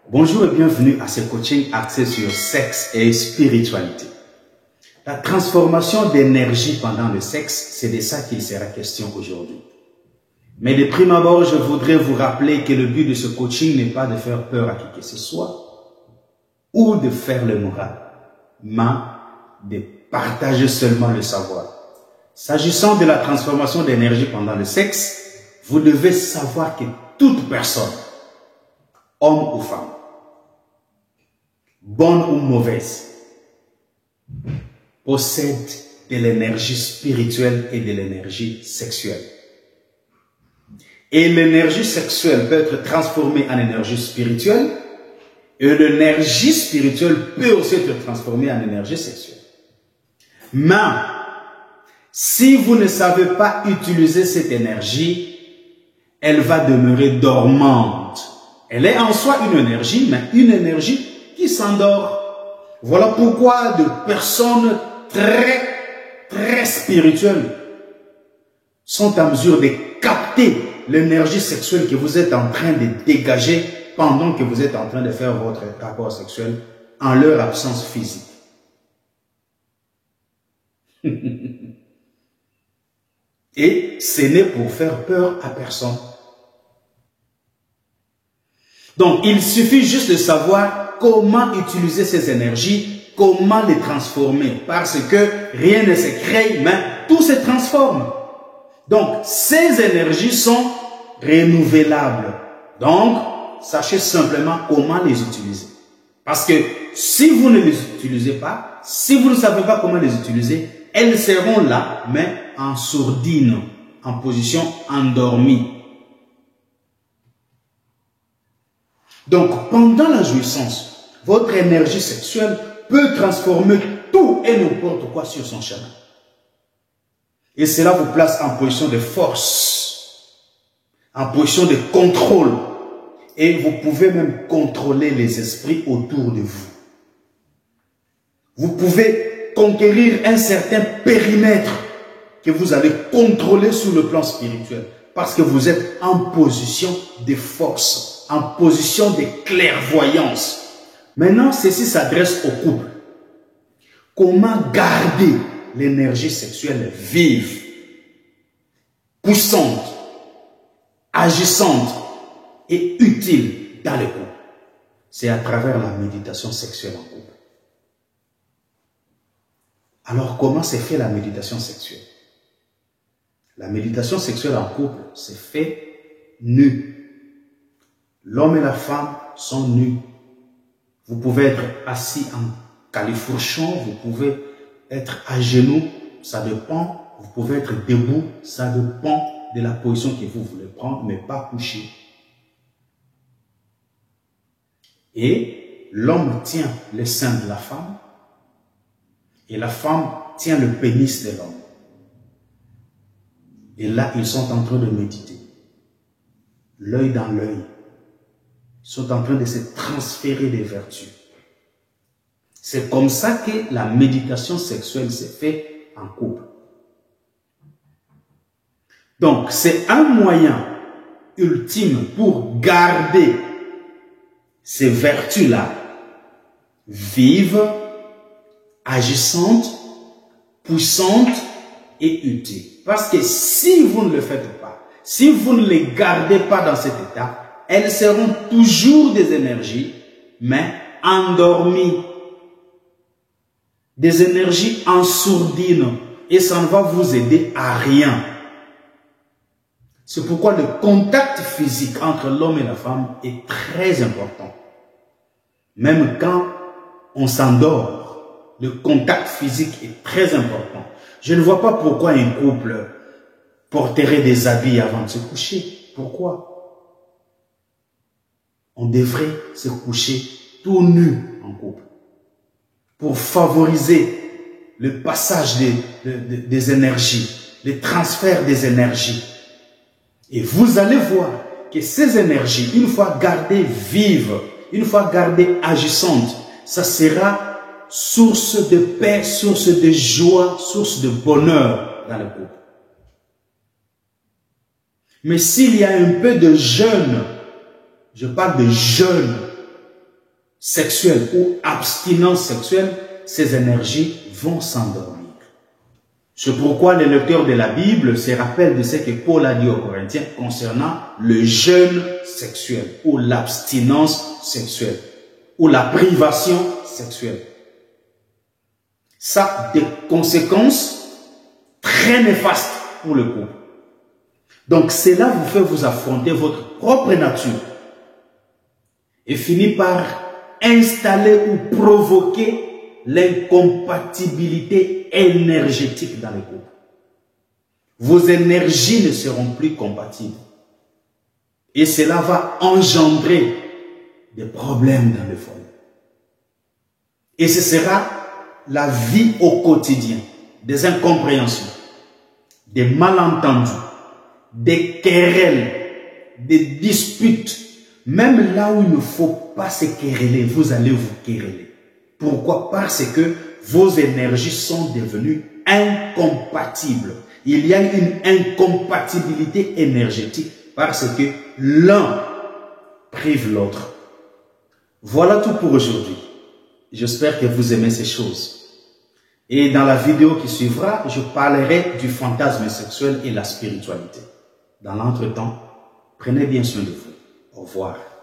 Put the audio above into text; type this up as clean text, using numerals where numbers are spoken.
Bonjour et bienvenue à ce coaching axé sur sexe et spiritualité. La transformation d'énergie pendant le sexe, c'est de ça qu'il sera question aujourd'hui. Mais de prime abord, je voudrais vous rappeler que le but de ce coaching n'est pas de faire peur à qui que ce soit ou de faire le moral, mais de partager seulement le savoir. S'agissant de la transformation d'énergie pendant le sexe, vous devez savoir que toute personne, homme ou femme, bonne ou mauvaise, possède de l'énergie spirituelle et de l'énergie sexuelle. Et l'énergie sexuelle peut être transformée en énergie spirituelle et l'énergie spirituelle peut aussi être transformée en énergie sexuelle. Mais si vous ne savez pas utiliser cette énergie, elle va demeurer dormante. Elle est en soi une énergie, mais une énergie qui s'endort. Voilà pourquoi de personnes très spirituelles sont en mesure de capter l'énergie sexuelle que vous êtes en train de dégager pendant que vous êtes en train de faire votre rapport sexuel en leur absence physique. Et ce n'est pour faire peur à personne. Donc, il suffit juste de savoir comment utiliser ces énergies, comment les transformer. Parce que rien ne se crée, mais tout se transforme. Donc, ces énergies sont renouvelables. Donc, sachez simplement comment les utiliser. Parce que si vous ne les utilisez pas, si vous ne savez pas comment les utiliser, elles seront là, mais en sourdine, en position endormie. Donc, pendant la jouissance, votre énergie sexuelle peut transformer tout et n'importe quoi sur son chemin. Et cela vous place en position de force, en position de contrôle. Et vous pouvez même contrôler les esprits autour de vous. Vous pouvez conquérir un certain périmètre que vous allez contrôler sur le plan spirituel. Parce que vous êtes en position de force, en position de clairvoyance. Maintenant, ceci s'adresse au couple. Comment garder l'énergie sexuelle vive, puissante, agissante et utile dans le couple? C'est à travers la méditation sexuelle en couple. Alors, comment se fait la méditation sexuelle? La méditation sexuelle en couple se fait nu. L'homme et la femme sont nus. Vous pouvez être assis en califourchon, vous pouvez être à genoux, ça dépend. Vous pouvez être debout, ça dépend de la position que vous voulez prendre, mais pas couché. Et l'homme tient le sein de la femme et la femme tient le pénis de l'homme. Et là, ils sont en train de méditer. L'œil dans l'œil. Ils sont en train de se transférer des vertus. C'est comme ça que la méditation sexuelle se fait en couple. Donc, c'est un moyen ultime pour garder ces vertus-là vives, agissantes, puissantes et utiles. Parce que si vous ne le faites pas, si vous ne les gardez pas dans cet état, elles seront toujours des énergies, mais endormies. Des énergies en sourdine. Et ça ne va vous aider à rien. C'est pourquoi le contact physique entre l'homme et la femme est très important. Même quand on s'endort, le contact physique est très important. Je ne vois pas pourquoi un couple porterait des habits avant de se coucher. Pourquoi? On devrait se coucher tout nu en couple pour favoriser le passage des énergies, le transfert des énergies. Et vous allez voir que ces énergies, une fois gardées vives, une fois gardées agissantes, ça sera source de paix, source de joie, source de bonheur dans le couple. Mais s'il y a un peu de jeûne, je parle de jeûne, sexuelle ou abstinence sexuelle, ces énergies vont s'endormir. C'est pourquoi les lecteurs de la Bible se rappellent de ce que Paul a dit aux Corinthiens concernant le jeûne sexuel ou l'abstinence sexuelle ou la privation sexuelle. Ça a des conséquences très néfastes pour le couple. Donc cela vous fait vous affronter votre propre nature et finit par installer ou provoquer l'incompatibilité énergétique dans le couple. Vos énergies ne seront plus compatibles. Et cela va engendrer des problèmes dans le foyer. Et ce sera la vie au quotidien, des incompréhensions, des malentendus, des querelles, des disputes. Même là où il ne faut pas se quereller, vous allez vous quereller. Pourquoi? Parce que vos énergies sont devenues incompatibles. Il y a une incompatibilité énergétique parce que l'un prive l'autre. Voilà tout pour aujourd'hui. J'espère que vous aimez ces choses. Et dans la vidéo qui suivra, je parlerai du fantasme sexuel et la spiritualité. Dans l'entretemps, prenez bien soin de vous. Au revoir.